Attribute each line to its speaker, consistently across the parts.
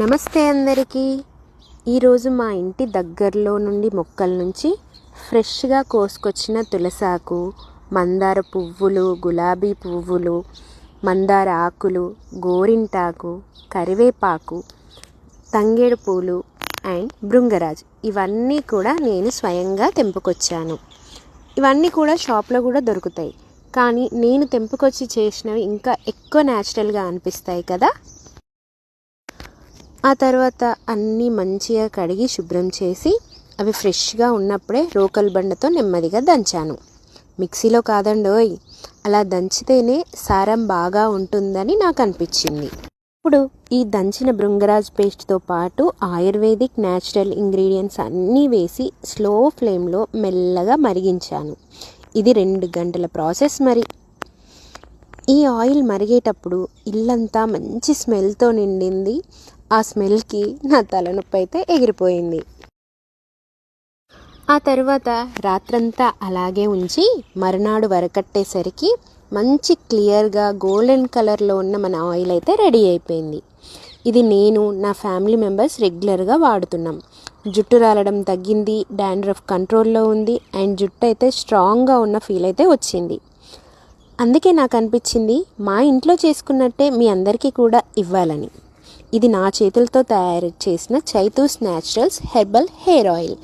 Speaker 1: నమస్తే అందరికీ. ఈరోజు మా ఇంటి దగ్గరలో నుండి మొక్కల నుంచి ఫ్రెష్గా కోసుకొచ్చిన తులసాకు, మందార పువ్వులు, గులాబీ పువ్వులు, మందార ఆకులు, గోరింటాకు, కరివేపాకు, తంగేడు పూలు అండ్ భృంగరాజ్ ఇవన్నీ కూడా నేను స్వయంగా తెంపుకొచ్చాను. ఇవన్నీ కూడా షాప్లో కూడా దొరుకుతాయి, కానీ నేను తెంపుకొచ్చి చేసినవి ఇంకా ఎక్కువ న్యాచురల్గా అనిపిస్తాయి కదా. ఆ తర్వాత అన్నీ మంచిగా కడిగి శుభ్రం చేసి అవి ఫ్రెష్గా ఉన్నప్పుడే రోకల్ బండతో నెమ్మదిగా దంచాను. మిక్సీలో కాదండోయ్, అలా దంచితేనే సారం బాగా ఉంటుందని నాకు అనిపించింది. ఇప్పుడు ఈ దంచిన భృంగరాజ్ పేస్ట్తో పాటు ఆయుర్వేదిక్ న్యాచురల్ ఇంగ్రీడియంట్స్ అన్నీ వేసి స్లో ఫ్లేమ్లో మెల్లగా మరిగించాను. ఇది 2 గంటల ప్రాసెస్. మరి ఈ ఆయిల్ మరిగేటప్పుడు ఇల్లంతా మంచి స్మెల్తో నిండింది. ఆ స్మెల్కి నా తలనొప్పి అయితే ఎగిరిపోయింది. ఆ తర్వాత రాత్రంతా అలాగే ఉంచి మరునాడు వరకట్టేసరికి మంచి క్లియర్గా గోల్డెన్ కలర్లో ఉన్న మన ఆయిల్ అయితే రెడీ అయిపోయింది. ఇది నేను, నా ఫ్యామిలీ మెంబర్స్ రెగ్యులర్గా వాడుతున్నాం. జుట్టు రాలడం తగ్గింది, డాండ్రఫ్ కంట్రోల్లో ఉంది అండ్ జుట్టు అయితే స్ట్రాంగ్గా ఉన్న ఫీల్ అయితే వచ్చింది. అందుకే నాకు అనిపించింది మా ఇంట్లో చేసుకున్నట్టే మీ అందరికీ కూడా ఇవ్వాలని. ఇది నా చేతులతో తయారు చేసిన Chaitu's naturals herbal hair oil.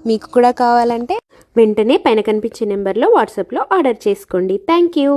Speaker 1: మీకు కూడా కావాలంటే వెంటనే పైన కనిపించే నెంబర్లో వాట్సాప్లో ఆర్డర్ చేసుకోండి. Thank you.